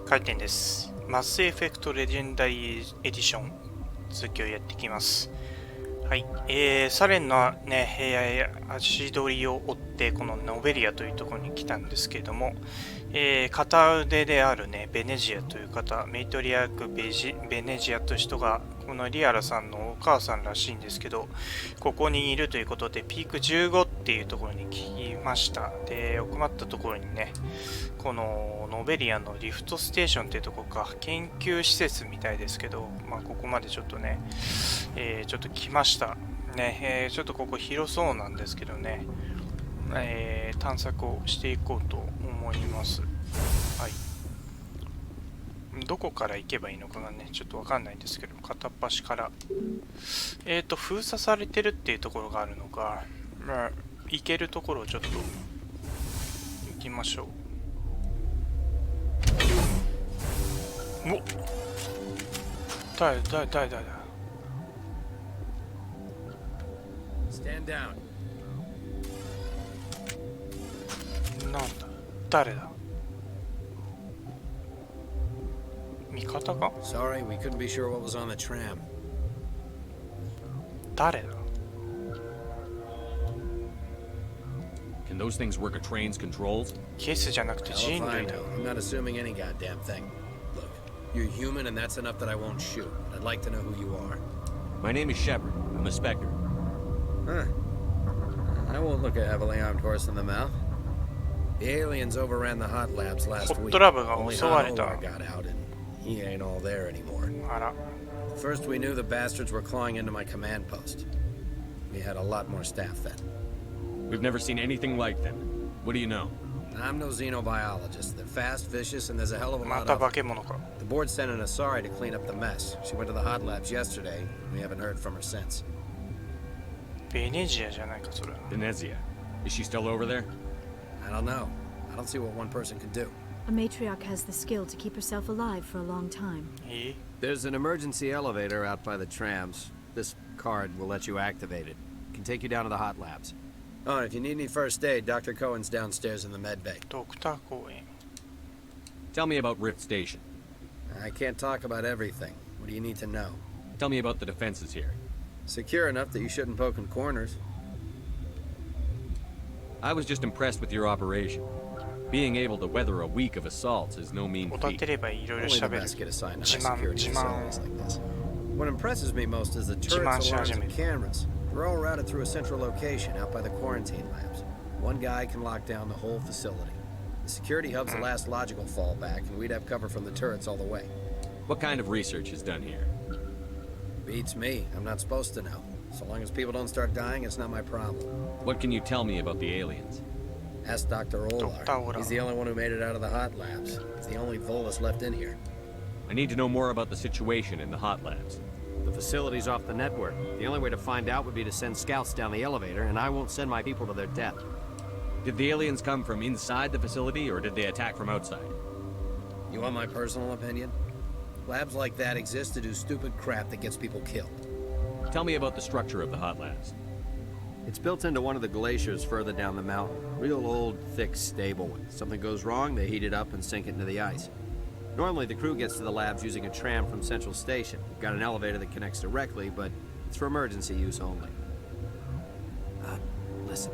回転です。マスエフェクトレジェンダリーエディション続きをやっていきます。はい、サレンのね、足取りを追ってこのノベリアというところに来たんですけれども、片腕であるねベネジアという方、メイトリアークベネジアという人がこのリアラさんのお母さんらしいんですけど、ここにいるということでピーク15っていうところに来ました。で、奥まったところにね、このノベリアのリフトステーションっていうところか、研究施設みたいですけど、ここまでちょっとね、ちょっと来ましたね。ちょっとここ広そうなんですけどね、探索をしていこうと思います。はい。どこから行けばいいのかがね、ちょっとわかんないんですけど、片っ端から。封鎖されてるっていうところがあるのか、行けるところをちょっと行きましょう。お、誰だ。Stand down. なんだ、誰だ、味方か。 Sorry, we couldn't be sure what was on the tram. 誰だ。 Can those things work a train's controls? ケースじゃなくて Hell 人 if I 類だ。 know. I'm not assuming any goddamn thing. Look, you're human and that's enough that I won't shoot. I'd like to know who you are. My name is Shepard. I'm a Spectre. Huh. I won't look a heavily armed horse in the mouth. The aliens overran the hot labs last week. Only Han Olar got out and he ain't all there anymore. あら。 First we knew the bastards were clawing into my command post. We had a lot more staff then. We've never seen anything like them. What do you know? I'm no xenobiologist. They're fast, vicious, and there's a hell of a ま lot た of 化 them. け物か。 The board sent an Asari to clean up the mess. She went to the hot labs yesterday. We haven't heard from her since. ベネジアじゃないかそれ。 Venezia. Is she still over there? I don't know. I don't see what one person can do. A matriarch has the skill to keep herself alive for a long time. There's an emergency elevator out by the trams. This card will let you activate it. It can take you down to the hot labs. Oh, and if you need any first aid, Dr. Cohen's downstairs in the med bay. ドクター公園。 Tell me about Rift Station. I can't talk about everything. What do you need to know? Tell me about the defenses here. Secure enough that you shouldn't poke in corners. I was just impressed with your operation. Being able to weather a week of assaults is no mean おた feat. てればいろいろ Only the 喋る。 best get assigned to 自 high 慢 security 自慢。 facilities like this. What impresses me most is the turrets, Jiman alarms, Shajime. and cameras. They're all routed through a central location out by the quarantine labs. One guy can lock down the whole facility. The security hub's the last logical fallback, and we'd have cover from the turrets all the way. What kind of research is done here? Beats me. I'm not supposed to know. So long as people don't start dying, it's not my problem. What can you tell me about the aliens? Ask Dr. Dr. Olar. Olar. He's the only one who made it out of the hot labs. He's the only Volus left in here. I need to know more about the situation in the hot labs. The facility's off the network. The only way to find out would be to send scouts down the elevator, and I won't send my people to their death. Did the aliens come from inside the facility, or did they attack from outside? You want my personal opinion? Labs like that exist to do stupid crap that gets people killed. Tell me about the structure of the hot labs. It's built into one of the glaciers further down the mountain. Real old, thick, stable one. Something goes wrong, they heat it up and sink it into the ice. Normally, the crew gets to the labs using a tram from Central Station. We've got an elevator that connects directly, but it's for emergency use only. Listen.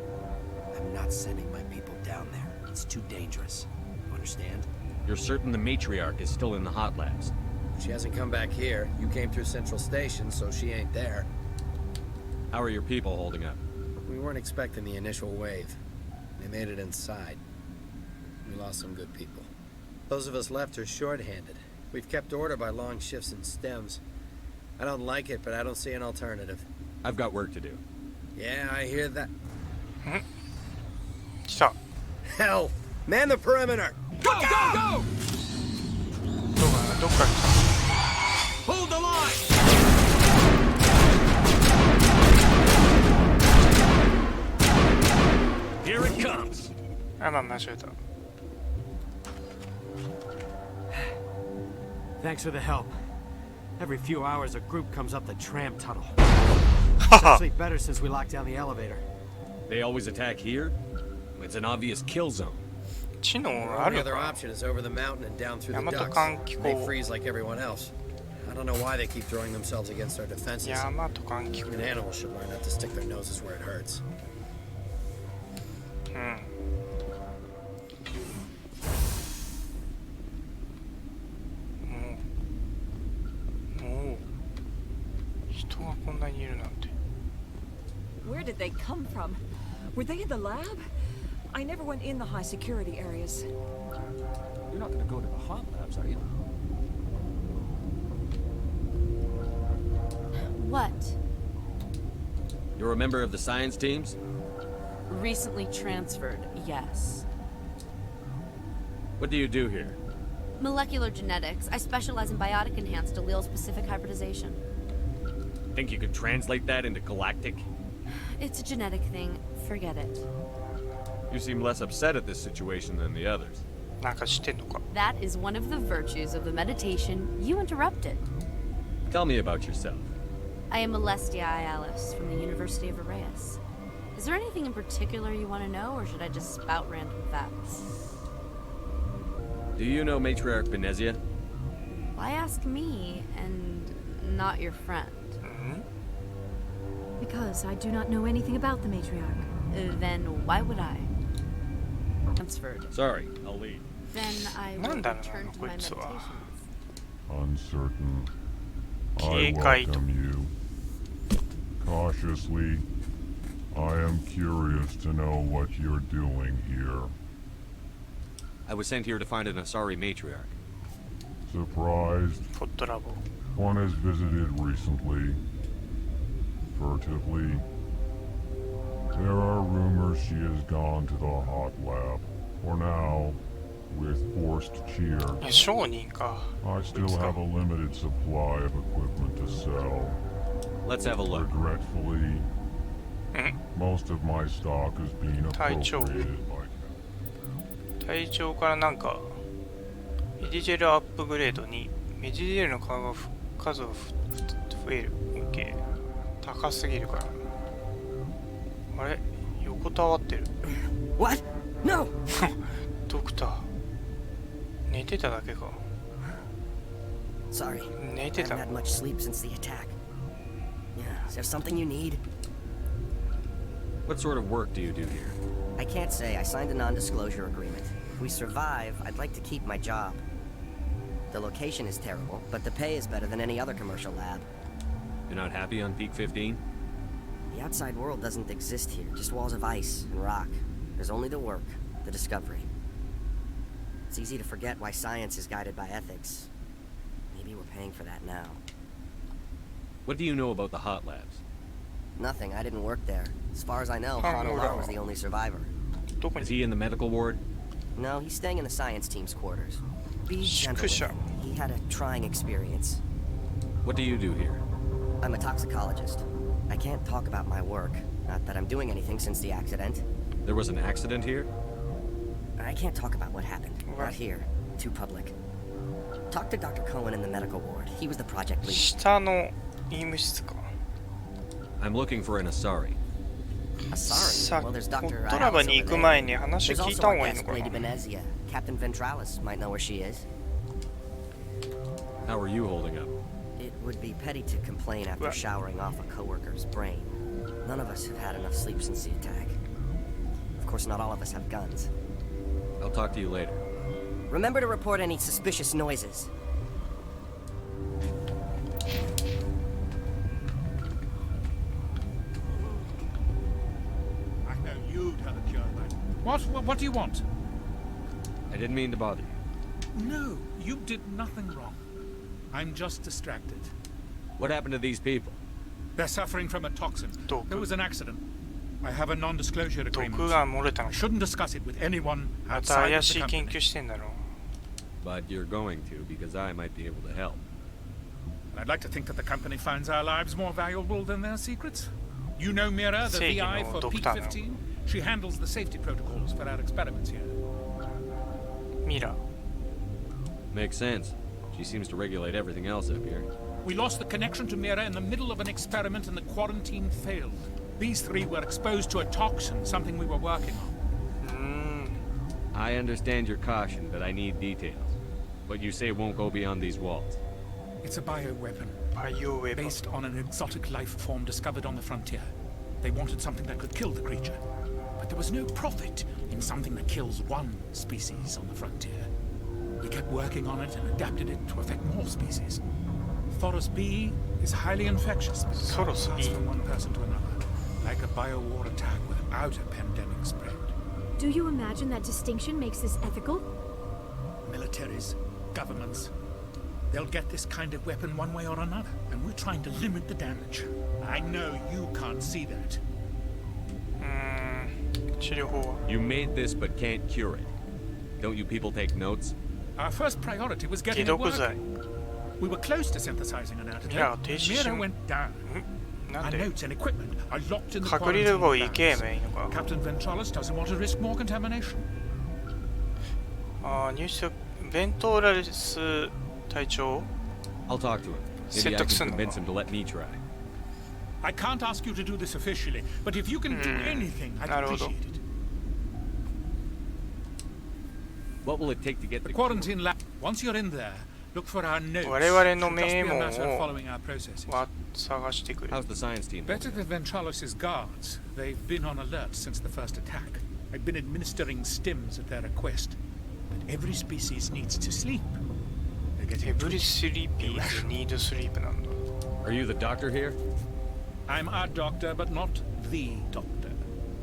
I'm not sending my people down there. It's too dangerous. You understand? You're certain the matriarch is still in the hot labs? She hasn't come back here. You came through Central Station, so she ain't there. How are your people holding up? We weren't expecting the initial wave. They made it inside. We lost some good people. Those of us left are short-handed. We've kept order by long shifts and stems. I don't like it, but I don't see an alternative. I've got work to do. Yeah, I hear that. 来た。 Hell! Man the perimeter! Go, go, go! どっから来 Hold the line! Here it comes. た。間違えた。 Thanks for the help. Every few hours, a group comes up the tram tunnel. は It's は。 actually better since we locked down the elevator. They always attack here? It's an obvious kill zone. 知能 Our あ only る other か option is over the mountain and down through the Yamato ducts. Kanki They ko- freeze like everyone else. I don't know why they keep throwing themselves against our defenses. 山と換気口 Even animals should learn not to stick their noses where it hurts. うんもう人がこんなにいるなんて Where did they come from? Were they in the lab? I never went in the high security areas. You're not going to go to the hot labs, are you? What? You're a member of the science teams? Recently transferred, yes. What do you do here? Molecular genetics. I specialize in biotic-enhanced allele-specific hybridization. Think you could translate that into galactic? It's a genetic thing. Forget it. You seem less upset at this situation than the others. なんか知ってんのか That is one of the virtues of the meditation you interrupted. Tell me about yourself. I am Alestia Ialis from the University of Arraeus. Is there anything in particular you want to know, or should I just spout random facts? Do you know Matriarch Benezia? Why ask me and not your friend? Because I do not know anything about the matriarch. Then why would I? Transferred. Sorry, I'll leave. Then I will なんだろうな、 return to こい my つは。 meditations. Uncertain. 警 I 戒と welcome you. Cautiously, I am curious to know what you're doing here. I was sent here to find an Asari matriarch. Surprised, ポットラボ one has visited recently. Furtively. There are rumors she has gone to the hot lab. For now, with forced cheer, え商人か I still have a limited supply of equipment to sell. Let's have a look. Regretfully, most of my stock is being 隊長 appropriated by 隊長からなんかメディジェルアップグレードにメディジェルの数が増える OK 高すぎるからあれ横たわってる What? No! ドクター寝てただけか Sorry. 寝 I て haven't た had much sleep since the attack. Yeah, is there something you need? What sort of work do you do here? I can't say. I signed a non-disclosure agreement. If we survive, I'd like to keep my job. The location is terrible, but the pay is better than any other commercial lab. You're not happy on Peak 15? The outside world doesn't exist here, just walls of ice and rock. There's only the work, the discovery. It's easy to forget why science is guided by ethics. Maybe we're paying for that now. What do you know about the hot labs? Nothing, I didn't work there. As far as I know, Oh, Han no. Ola was the only survivor. どこ Is に he in the medical ward? No, he's staying in the science team's quarters. Be gentle with Skusha. him. He had a trying experience. What do you do here? I'm a toxicologist. I can't talk about my work. Not that I'm doing anything since the accident. There was an accident here? I can't talk about what happened. What? Not here. Too public. Talk to Dr. Cohen in the medical ward. He was the project lead. 下の医務室か I'm looking for an Asari. Asari. さ Well, there's ポ Dr. ットラボ Ayalis に over 行く there. 前に話 There's 聞い also た方 our がいいの guest, か Lady な Venezia. Captain Ventralis might know where she is. How are you holding up? It would be petty to complain after Well- showering off a coworker's brain. None of us have had enough sleep since the attack. Of course, not all of us have guns. I'll talk to you later. Remember to report any suspicious noises. I know you'd have a cure, man. What do you want? I didn't mean to bother you. No, you did nothing wrong. I'm just distracted. What happened to these people? They're suffering from a toxin. Doku. There was an accident. I have a non-disclosure 毒 agreement. が漏れたの I か shouldn't discuss it with anyone また outside 怪 of し the い研 company. 究してんだろ But you're going to, because I might be able to help. And I'd like to think that the company finds our lives more valuable than their secrets. You know Mira, the Seiki VI no for Peak doctor no. 15? She handles the safety protocols for our experiments here. ミラ Makes sense. She seems to regulate everything else up here. We lost the connection to Mira in the middle of an experiment and the quarantine failed. These three were exposed to a toxin, something we were working on. I understand your caution, but I need details. What you say won't go beyond these walls. It's a bioweapon, バイオウェポン based on an exotic life form discovered on the frontier. They wanted something that could kill the creature, but there was no profit in something that kills one species on the frontier. We kept working on it and adapted it to affect more species. Thoros B is highly infectious, but it can't Thoros pass B. from one person to another, like a biowar attack without a pandemic spread. Do you imagine that distinction makes this ethical? Militaries, governments, they'll get this kind of weapon one way or another, and we're trying to limit the damage. I know you can't see that. 治療法は You made this but can't cure it. Don't you people take notes? Our first priority was 解 getting it 毒 working. 剤 We were close to synthesizing an antidote. Yeah, this is- Mira went down. なん Our で notes and equipment are locked in the 隔離レバー quarantine 行け labs. ばいいのか Captain Ventralis doesn't want to risk more contamination. ああ入手ベントーラリス隊長 I'll talk to him. Maybe I can convince him to let me try. I can't ask you to do this officially, but if you can do anything, I'd なるほど appreciate it. What will it take to get The the quarantine lab. Once you're in there, look for our notes. 我々の Should just be a メモ matter of を following our processes. は探してくれ How's the science team? Better than Ventralis's guards. They've been on alert since the first attack. I've been administering stims at their request. But every species needs to sleep. They're getting エブ too リスリーピーズニードスリープなんだ Are you the doctor here? I'm a doctor, but not the doctor.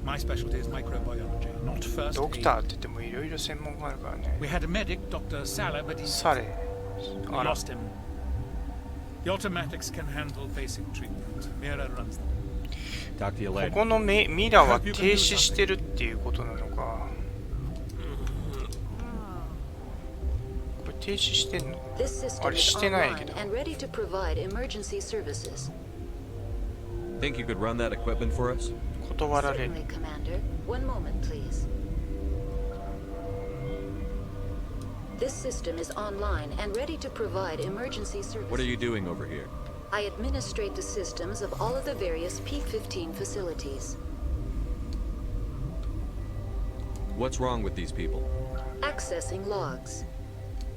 My specialty is microbiology, not first ドクター aid. って言ってもいろいろ専門があるからね We had a medic, Dr. Salah, but he サレ we あら lost him. The automatics can handle basic treatment. Mira runs them. Talk to you こ later. このミラは停止してるっていうことなのかこれ停止してんの This system あれ is してない online けど and ready to provide emergency services. Think you could run that equipment for us? 断られる Certainly, Commander. One moment, please. This system is online and ready to provide emergency services. What are you doing over here? I administrate the systems of all of the various P-15 facilities. What's wrong with these people? Accessing logs.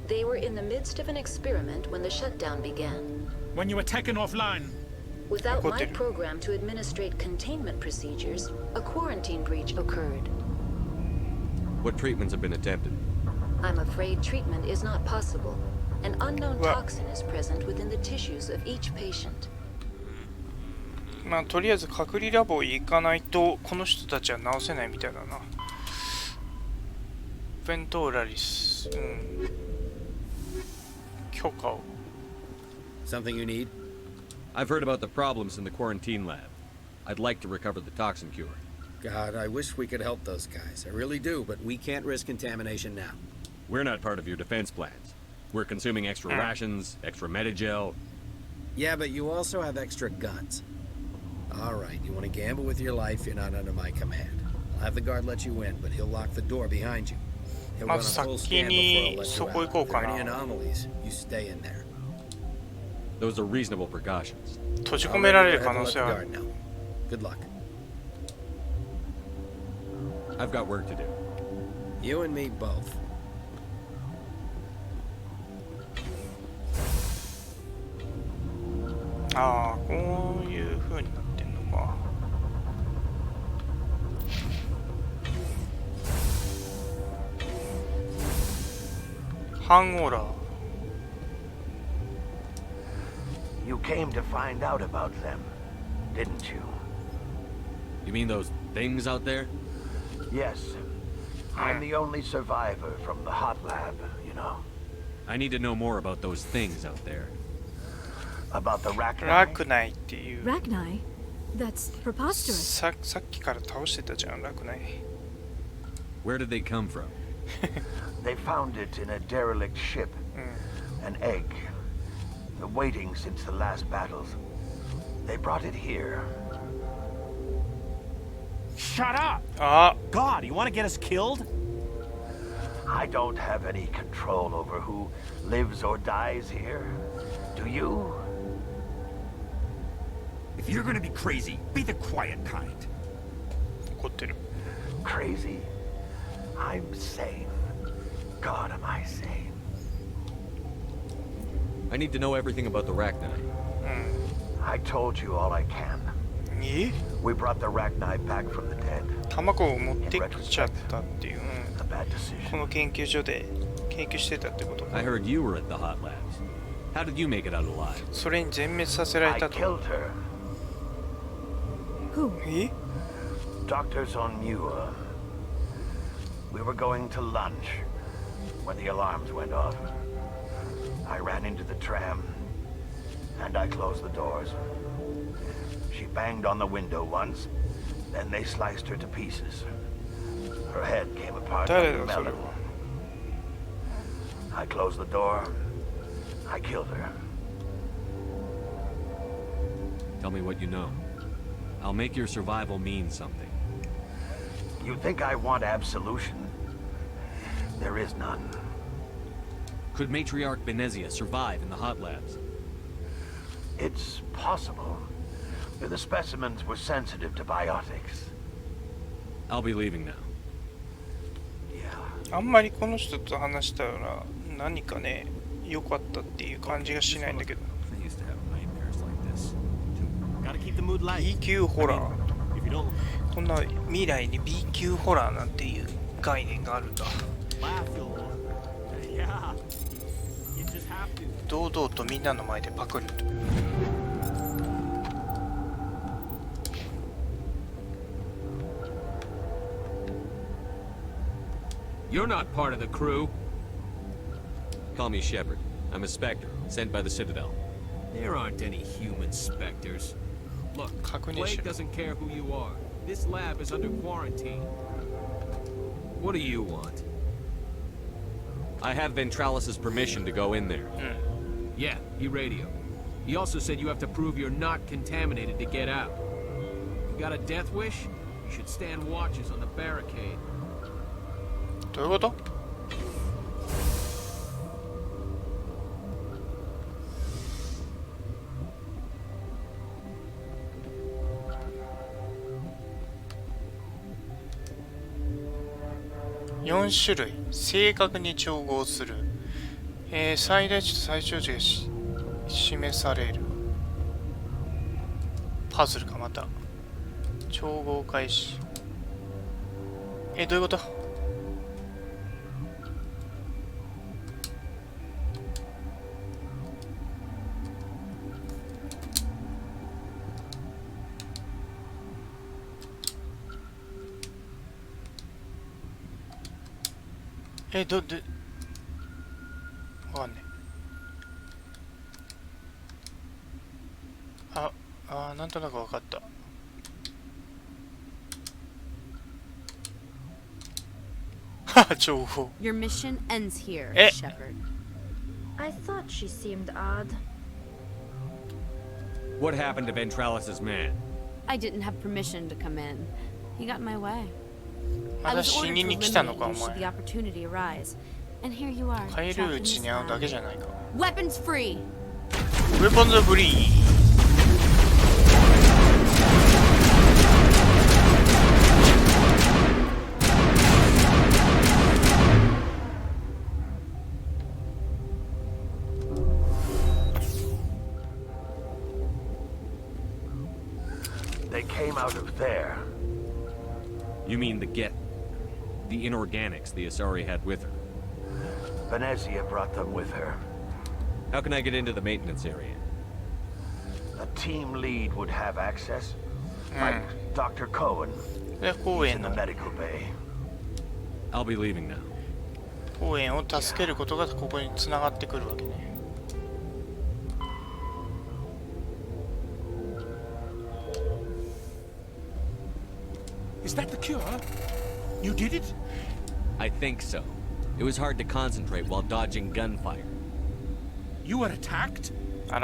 They were in the midst of an experiment when the shutdown began. When you were taken offline, Without my Hotel. program to administrate containment procedures, a quarantine breach occurred. What treatments have been attempted? I'm afraid treatment is not possible. An unknown Well- toxin is present within the tissues of each patient. まあとりあえず隔離ラボ行かないとこの人たちは治せないみたいだなベントーラリス許可を Something you need? I've heard about the problems in the quarantine lab. I'd like to recover the toxin cure. God, I wish we could help those guys. I really do, but we can't risk contamination now. We're not part of your defense plans. We're consuming extra rations, extra Medigel. Yeah, but you also have extra guns. All right, you want to gamble with your life, you're not under my command. I'll have the guard let you in, but he'll lock the door behind you. He'll run a full scan before I'll let you out. If there are any anomalies, you stay in there. Those are reasonable precautions. 閉じ All 込 right, められ go る ahead 可 and 能 let 性 the はある guard know. Good luck. I've got work to do. You and me both. ああこういう風になってんのかハンオーラー You came to find out about them, didn't you? You mean those things out there? Yes. I'm the only survivor from the hot lab, you know. I need to know more about those things out there. About the ラ Rachni? クナイっていう Rachni? That's preposterous. さっきから倒してたじゃんラクナイ Where did they come from? They found it in a derelict ship. An egg. Waiting since the last battles. They brought it here. Shut up! あ God, you want to get us killed? I don't have any control over who lives or dies here. Do you? If you're gonna be crazy, be the quiet kind. 怒ってる Crazy? I'm safe. God, am I safe. I need to know everything about the Rachni. I told you all I can. え We brought the Rachni back from the dead. 卵を持ってきちゃったっていう、 A bad decision. この研究所で研究してたってことか。 I heard you were at the hot labs. How did you make it out alive? それに全滅させら I れたと。 killed her. Who? え Doctors on Muir. We were going to lunch when the alarms went off. I ran into the tram, and I closed the doors. She banged on the window once, then they sliced her to pieces. Her head came apart like a melon. I closed the door. I killed her. Tell me what you know. I'll make your survival mean something. You think I want absolution? There is none. Could Matriarch Benezia survive in the hot labs? It's possible. The specimens were sensitive to biotics. I'll be leaving now. あんまりこの人と話したら何かね良かったっていう感じがしないんだけど。 I used to have nightmares like this. Gotta keep the mood light. B 級ホラー。 If you don't こんな未来に B 級ホラーなんていう概念があるんだ。 laugh, you'll. Yeah. You just have to. 堂々とみんなの前でパクると。 You're not part of the crew. Call me Shepard. I'm a Spectre, sent by the Citadel. There aren't any human specters. Look, Cognition. Blake doesn't care who you are. This lab is under quarantine. What do you want? I have Ventralis' permission to go in there. Yeah, he radioed. He also said you have to prove you're not contaminated to get out. You got a death wish? You should stand watches on the barricade. どういうこと？ 4種類正確に調合する、最大値と最小値が示されるパズルかまた調合開始どういうこと？わかんねえ。なんとなくわかった。情報。 Your mission ends here, Shepard. I thought she seemed odd. What happened to Ventralis' man? I didn't have permission to come in. He got in my way. まだ死にに来たのかお Should the 前。 opportunity arise. And here you are. 帰るうちに会うだけじゃないか。 Weapons free. Weapons free. They came out of there. You mean the Get? The inorganics the Asari had with her? Venezia brought them with her. How can I get into the maintenance area? A team lead would have access. Like Dr. Cohen. He's in the medical bay. I'll be leaving now. 公園を助けることがここに繋がってくるわけね。 Is that the cure? You did it? I think so. It was hard to concentrate while dodging gunfire. You were attacked? I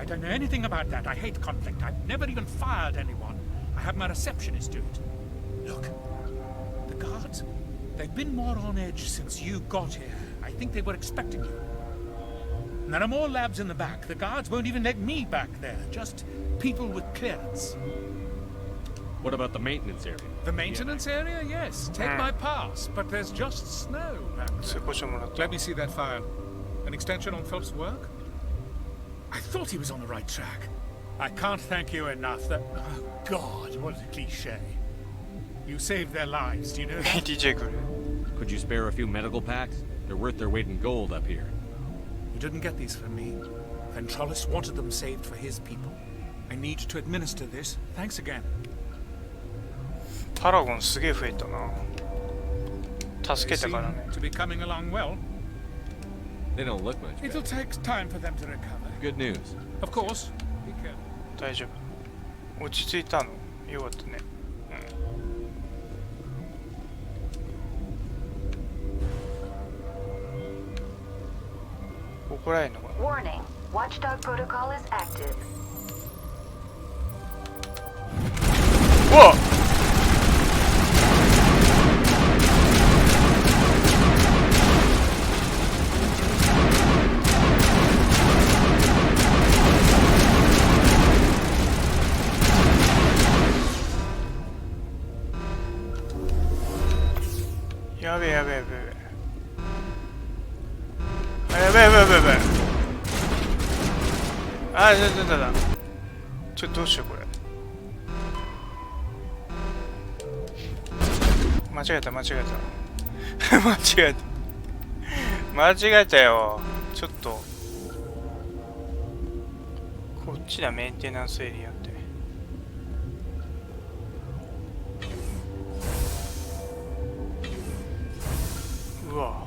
don't know anything about that. I hate conflict. I've never even fired anyone. I have my receptionist do it. Look, the guards, they've been more on edge since you got here. I think they were expecting you. And there are more labs in the back. The guards won't even let me back there. Just people with clearance. What about the maintenance area? The maintenance area? Yes. Take my pass, but there's just snow back there. Let me see that file. An extension on Phelps' work? I thought he was on the right track. I can't thank you enough. That... Oh, God, what a cliche. You saved their lives, do you know that? DJ Could you spare a few medical packs? They're worth their weight in gold up here. You didn't get these from me. Ventralis wanted them saved for his people. I need to administer this. Thanks again. パラゴンすげえ増えたな。助けたからね。 To be coming along well. They don't look much It'll better. take time for them to recover. Good news. Of course. Be careful. 大丈夫。落ち着いたの。よかったね。怒られるのかな。 Warning. Watchdog protocol is active. うわっ。やべえやべえやべえ。やべえやべえやべえやべえ。あ、だ。ちょっとどうしようこれ。間違えた。間違えたよ。ちょっと。こっちだ、メンテナンスエリアって。うわ。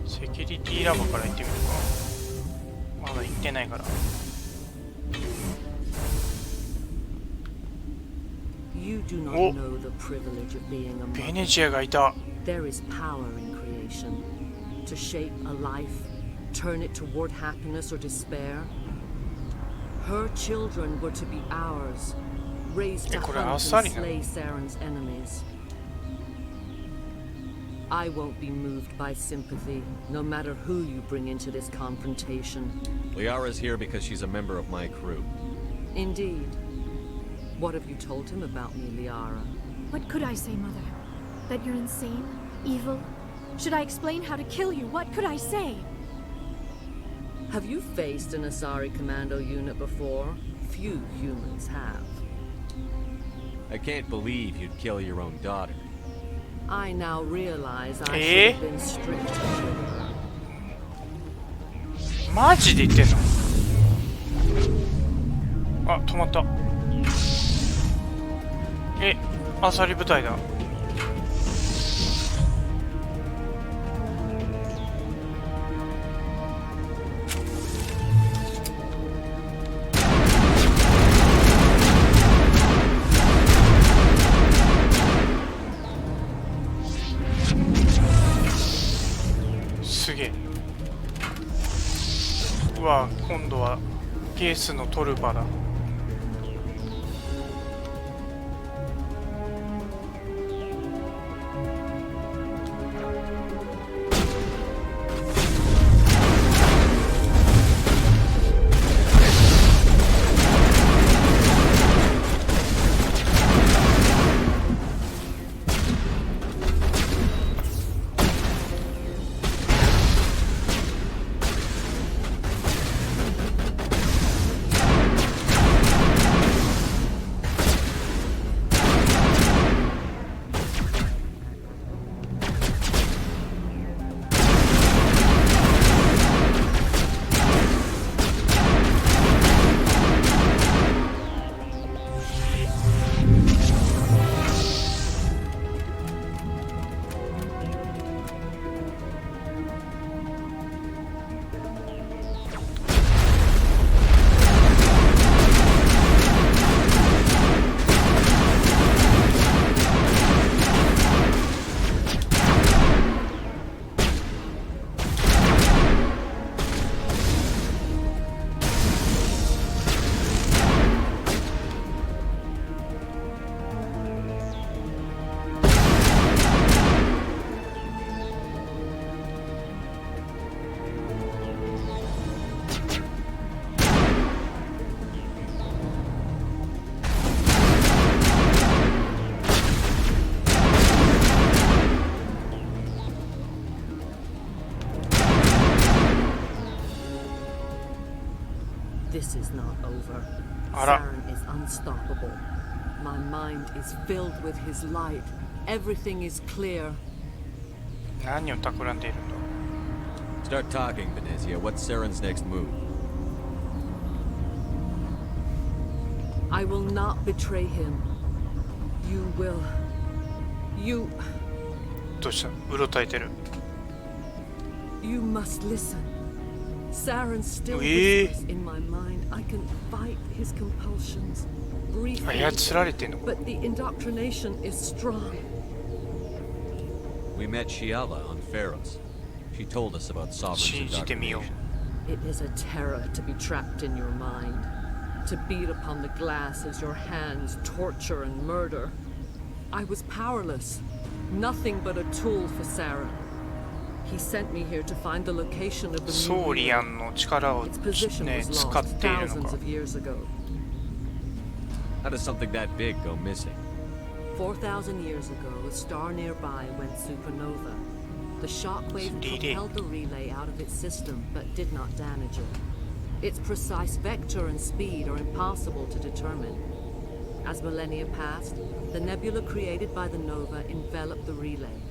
セキュリティラボから行ってみるか。まだ行ってないから。You do not know the privilege of being a mother. ベネチアがいた。 There is power in creation. To shape a life, turn it toward happiness or despair. Her children were to be ours, raised to hunt and slay Saren's enemies. I won't be moved by sympathy, no matter who you bring into this confrontation. Liara's here because she's a member of my crew. Indeed. What have you told him about me, Liara? What could I say, Mother? That you're insane? Evil? Should I explain how to kill you? What could I say? Have you faced an Asari commando unit before? Few humans have. I can't believe you'd kill your own daughter. I now realize I should have been stricter with her. マジで言ってんの？あ、止まった。アサリ部隊だ。すげえ。うわ、今度はゲースのトルバだ。This is not over. あら。 Saren is unstoppable. My mind is filled with his light. Everything is clear. 何を企んでいるんだ。 Start talking, Venezia. What's Saren's next move? I will not betray him. You will. You. どうした？うろたえてる。 You must listen. Saren still Oui. whispers in my mind. I can fight his compulsions briefly, 操られてんのか。 but the indoctrination is strong. We met Shiala on Pharos. She told us about Sovereign's 信じてみよう。 indoctrination. It is a terror to be trapped in your mind, to beat upon the glass as your hands torture and murder. I was powerless, nothing but a tool for Saren. He sent me here to find the location of the ソーリアンの力を Its position ね was 使っ lost ているの thousands か。 of years ago. How does something that big go missing? 4,000 years ago, a star nearby went supernova. The shockwave Relay. propelled the relay out of its system, but did not damage it. Its precise vector and speed are impossible to determine. As millennia passed, the nebula created by the nova enveloped the relay.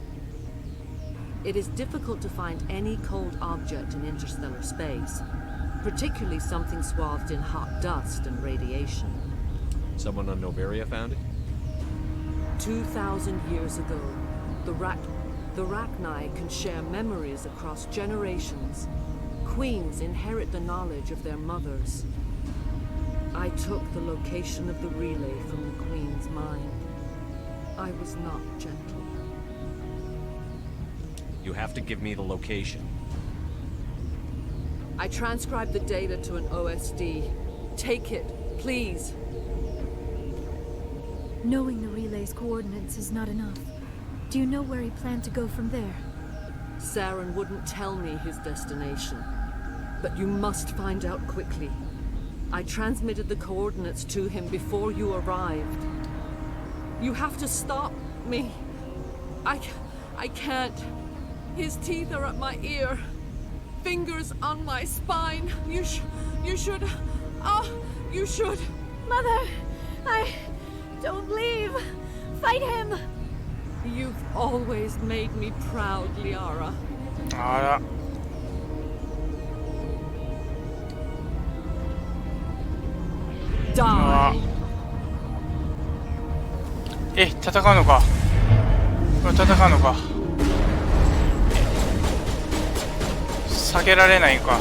It is difficult to find any cold object in interstellar space, particularly something swathed in hot dust and radiation. Someone on Noveria found it? 2,000 years ago, the Rachni can share memories across generations. Queens inherit the knowledge of their mothers. I took the location of the relay from the Queen's mind. I was not gentle. You have to give me the location. I transcribed the data to an OSD. Take it, please. Knowing the relay's coordinates is not enough. Do you know where he planned to go from there? Saren wouldn't tell me his destination. But you must find out quickly. I transmitted the coordinates to him before you arrived. You have to stop me. I can't. His teeth are at my ear. Fingers on my spine. You should. Oh, you should. Mother! Don't leave! Fight him! You've always made me proud, Liara. あら。 Die! え、戦うのか。戦うのか。避けられないか。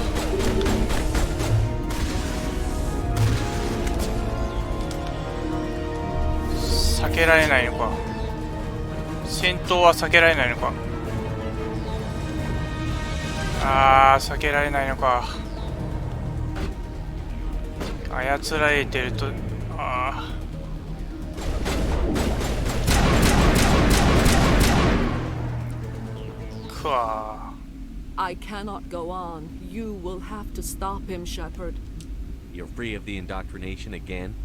避けられないのか。戦闘は避けられないのか。あー、避けられないのか。操られてると、あー。くわー。 I cannot go on. You will have to stop him, Shepard. You're free of the indoctrination again?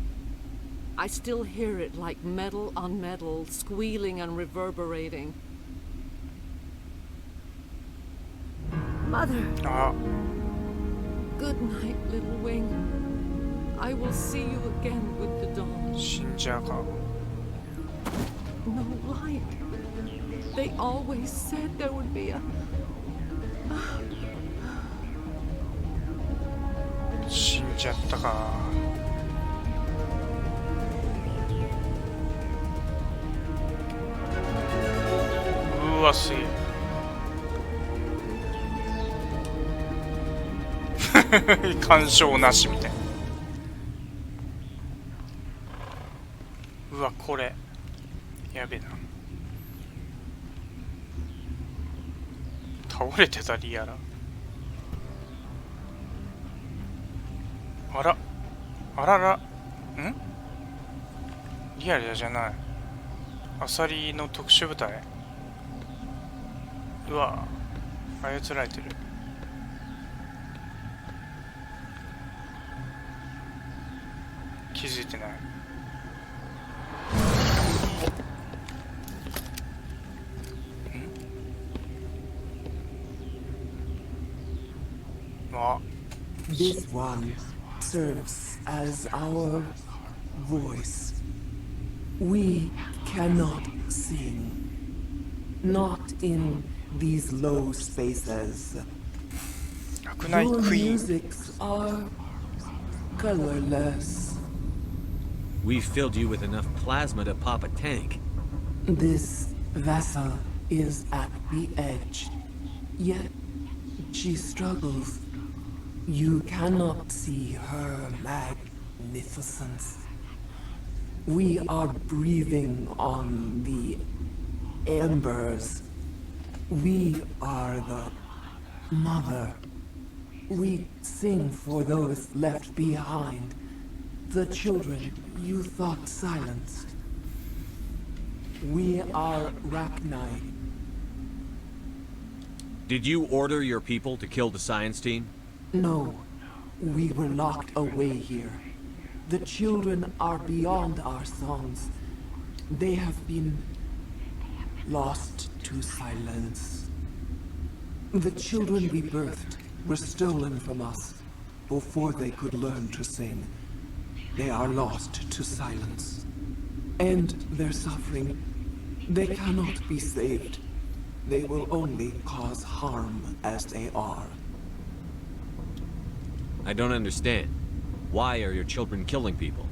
I still hear it like metal on metal, squealing and reverberating. Mother! Ah. Good night, little wing. I will see you again with the dawn. 死んじゃうか。 No light. They always said there would be a... 死んじゃったか。うわ、すげえ。干渉なしみたいな。うわ、これやべえな。倒れてたリアラ。あら、あらら、ん？リアルじゃない。アサリの特殊部隊。うわ、操られてる。気づいてない。あ。 This one serves as our voice. We cannot sing. Not in these low spaces. Your musics are colorless. We've filled you with enough plasma to pop a tank. This vessel is at the edge, yet she struggles. You cannot see her magnificence. We are breathing on the embers. We are the mother. We sing for those left behind, the children you thought silenced. We are Rachni. Did you order your people to kill the science team? No, we were locked away here. The children are beyond our songs. They have been lost to silence. The children we birthed were stolen from us before they could learn to sing. They are lost to silence. And their suffering, they cannot be saved. They will only cause harm as they are. I don't understand. Why are your children killing people?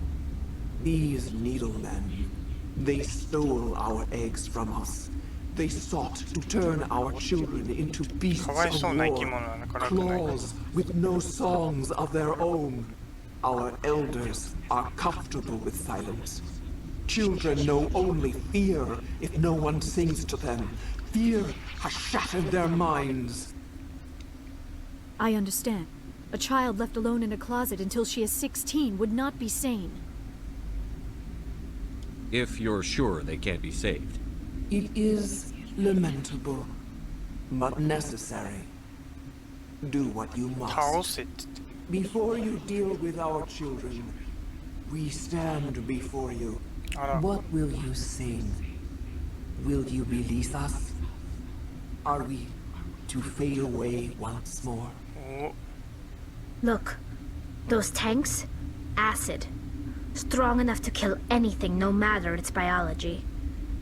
These needlemen, they stole our eggs from us. They sought to turn our children into beasts of war, claws with no songs of their own. Our elders are comfortable with silence. Children know only fear if no one sings to them. Fear has shattered their minds. I understand. A child left alone in a closet until she is 16 would not be sane. If you're sure they can't be saved. It is lamentable, but necessary. Do what you must. Before you deal with our children, we stand before you. What will you sing? Will you release us? Are we to fade away once more? Look, those tanks? Acid. Strong enough to kill anything, no matter its biology.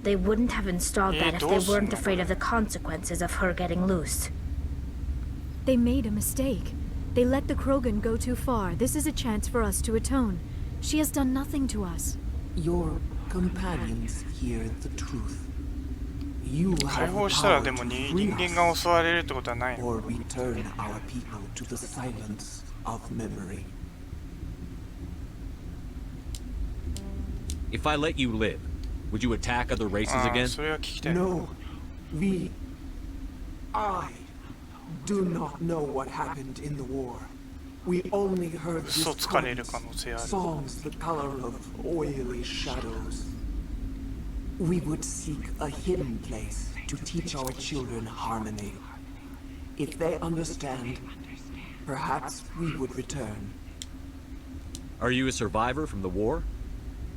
They wouldn't have installed that if they weren't afraid of the consequences of her getting loose. They made a mistake. They let the Krogan go too far. This is a chance for us to atone. She has done nothing to us. Your companions hear the truth. You 解 have 放 the したら power でも to 人 free 間が us 襲われるってことはないの or return our people to the silence of memory. If I let you live, would you attack other races again? それは聞きたい No, I do not know what happened in the war. We only heard 嘘つかれる可能性ある songs the color of oily shadows. We would seek a hidden place to teach our children harmony. If they understand, perhaps we would return. Are you a survivor from the war?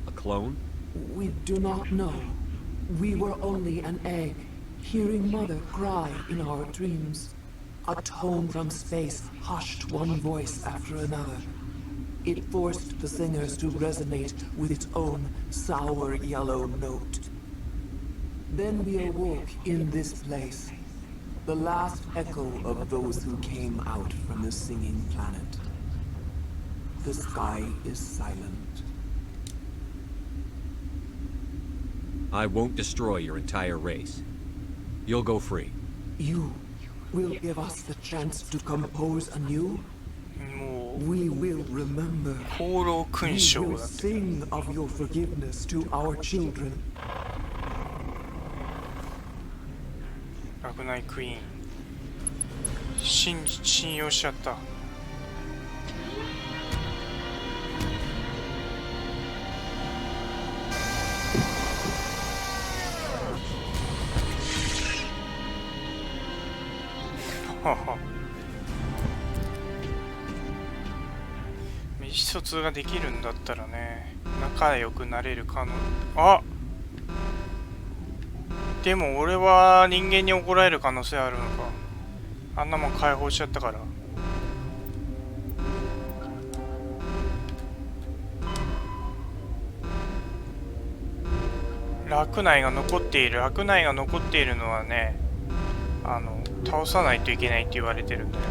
A clone? We do not know. We were only an egg, hearing Mother cry in our dreams. A tone from space hushed one voice after another. It forced the singers to resonate with its own sour yellow note. Then we awoke in this place, the last echo of those who came out from the singing planet. The sky is silent. I won't destroy your entire race. You'll go free. You will give us the chance to compose anew? We will remember. We will sing of your forgiveness to our children. ラグナイクイーン信用しちゃったはは意思疎通ができるんだったらね仲良くなれる可能あでも俺は人間に怒られる可能性あるのかあんなもん解放しちゃったから白内が残っている。白内が残っているのはね、倒さないといけないって言われてるんだよ。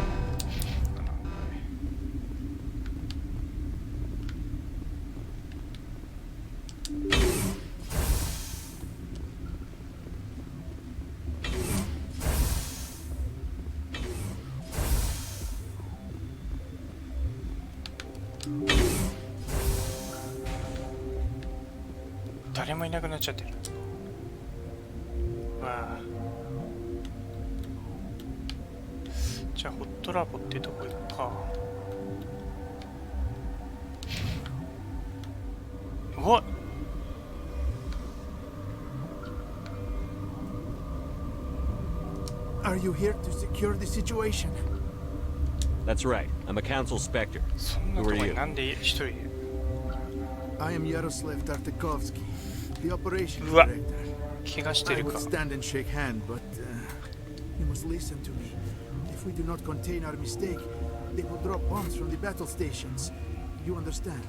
誰もいなくなっちゃってる。わあ。じゃあホットラボってとこ行くか。うわっ。Are you here to secure the situation? That's right. I'm a council specter. Who are you? I am Yaroslav Tartakovsky, the operations director. I would stand and shake hand, but you must listen to me. If we do not contain our mistake, they will drop bombs from the battle stations. You understand?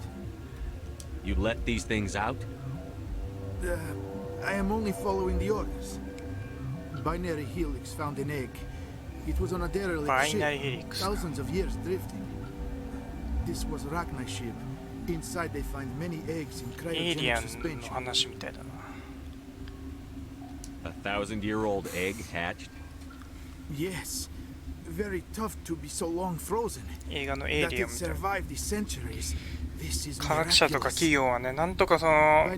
You let these things out? I am only following the orders. Binary Helix found an egg. It was on a derelict ship, thousands of years drifting. This was Rachna ship. Inside they find many eggs in cryogenic suspension. 1,000-year-old egg hatched? Yes. Very tough to be so long frozen. That it survived the centuries. 科学者とか企業はね、なんとかその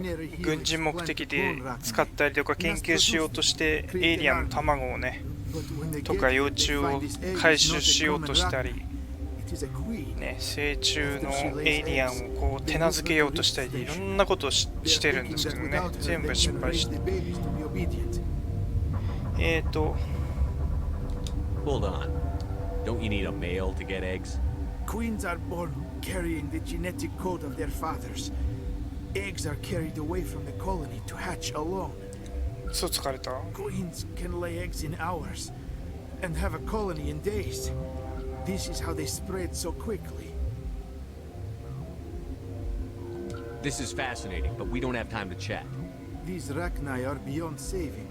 軍事目的で使ったりとか研究しようとしてエイリアンの卵をねとか幼虫を回収しようとしたり、ね、成虫のエイリアンをこう手なずけようとしたりでいろんなことをしてるんですけどね、全部失敗して。Hold on. Don't you need a male to get eggs? Queens are born carrying the genetic code of their fathers. Eggs are carried away from the colony to hatch alone. Queens can lay eggs in hours and have a colony in days. This is how they spread so quickly. This is fascinating, but we don't have time to chat. These Rachni are beyond saving.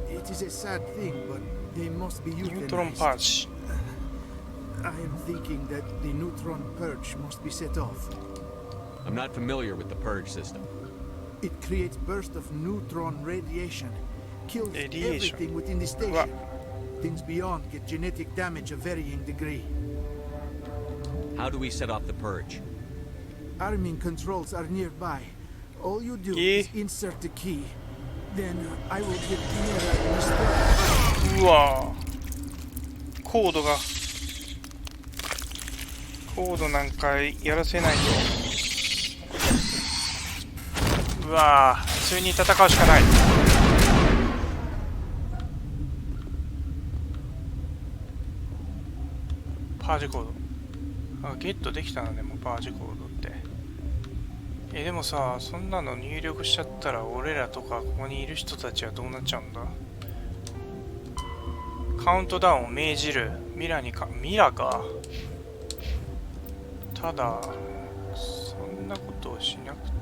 It is a sad thing, but they must be euthanized. I am thinking that the neutron purge must be set off. I'm not familiar with the purge system. It creates bursts of neutron radiation, kills everything within the station. Things beyond get genetic damage of varying degree. How do we set off the purge? Arming controls are nearby. All you do is insert the key. Then I will get near and restore. うわコードがコードなんかやらせないと。うわ普通に戦うしかない。パージコード。あ、ゲットできたのね、もうパージコードって。でもさ、そんなの入力しちゃったら俺らとかここにいる人たちはどうなっちゃうんだ。カウントダウンを命じる。ミラか。ただそんなことをしなくて、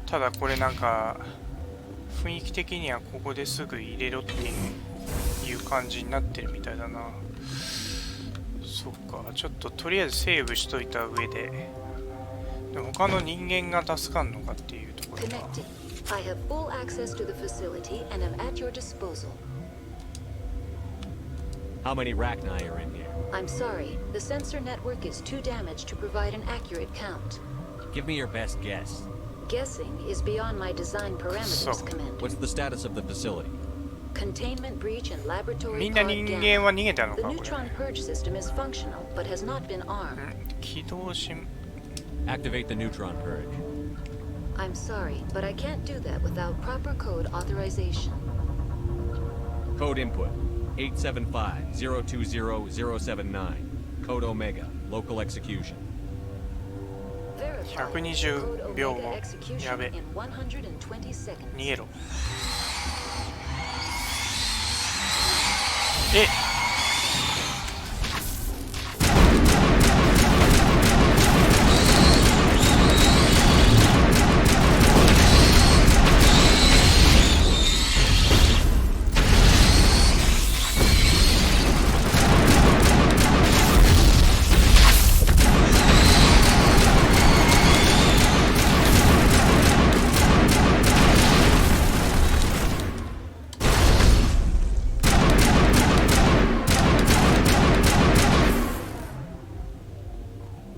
ただこれなんか雰囲気的にはここですぐ入れろっていう感じになってるみたいだな。そっか、ちょっととりあえずセーブしといた上で、他の人間が助かんのかっていうところか。I have full access to the facility and am at your disposal. How many Rachni are in here? I'm sorry, the sensor network is too damaged to provide an accurate count. Give me your best guess. Guessing is beyond my design parameters, Commander. What's the status of the facility? Containment breach and laboratory pod down. The neutron purge system is functional, but has not been armed. Activate the neutron purge. I'm sorry, but I can't do that without proper code authorization. Code input 875-020-079. Code Omega. Local execution. 120秒後。やべ。逃げろ。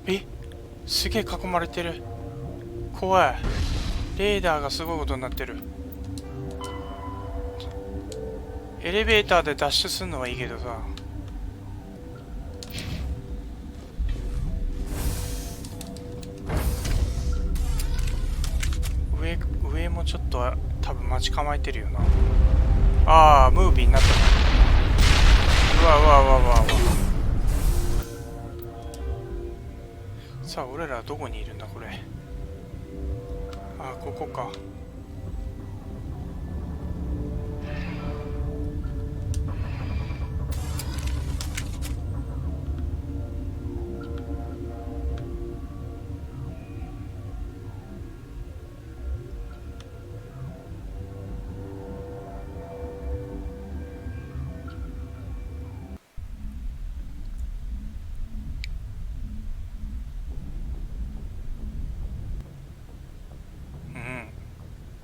え、すげえ囲まれてる。怖い。レーダーがすごいことになってる。エレベーターで脱出するのはいいけどさ。上もちょっと多分待ち構えてるよな。ああ、ムービーになった。うわうわうわうわうわ。さあ、俺らはどこにいるんだこれ。ああ、ここか。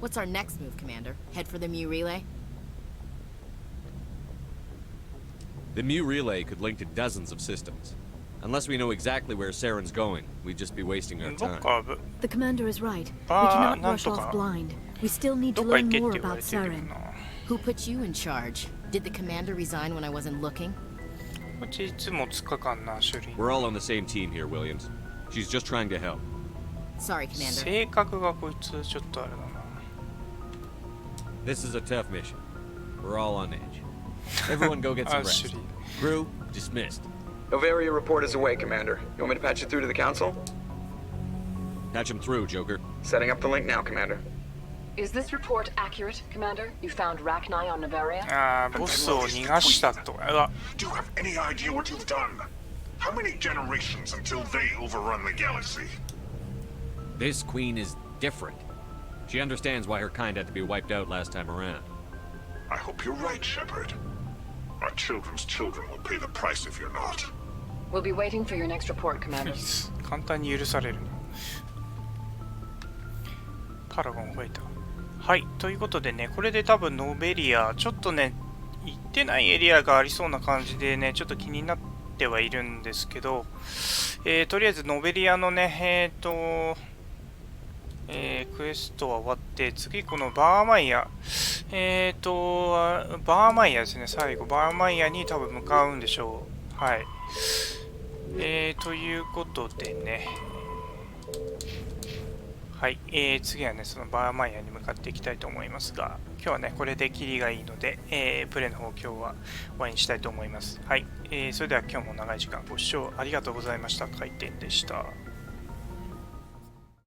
What's our next move, Commander? Head for the Mu relay? The Mu relay could link to dozens of systems. Unless we know exactly where Saren's going, we'd just be wasting our time. The commander is right. We cannot rush off blind. We still need to learn more about Saren. Who put you in charge? Did the commander resign when I wasn't looking? We're all on the same team here, Williams. She's just trying to help. Sorry, Commander. 性格がこいつちょっとあれだな。This is a tough mission. We're all on edge. Everyone go get some rest. Crew, dismissed. Noveria report is away, Commander. You want me to patch it through to the Council? Patch him through, Joker. Setting up the link now, Commander. Is this report accurate, Commander? You found Rachni on Noveria? Boss を逃がしたと。Do you have any idea what you've done? How many generations until they overrun the galaxy? This queen is different. She understands why her kind had to be wiped out last time around. I hope you're right, Shepard. Our children's children will pay the price if you're not. We'll be waiting for your next report, Commander. 簡単に許されるな。パラゴン増えた。はい、ということでね、これで多分ノベリア、ちょっとね、行ってないエリアがありそうな感じでね、ちょっと気になってはいるんですけど、とりあえずノベリアのね、クエストは終わって、次このバーマイヤ、バーマイヤですね、最後、バーマイヤに多分向かうんでしょう。はい。ということでね、はい、次はね、そのバーマイヤに向かっていきたいと思いますが、今日はね、これでキリがいいので、プレイの方、今日は終わりにしたいと思います。はい、それでは今日も長い時間ご視聴ありがとうございました。回転でした。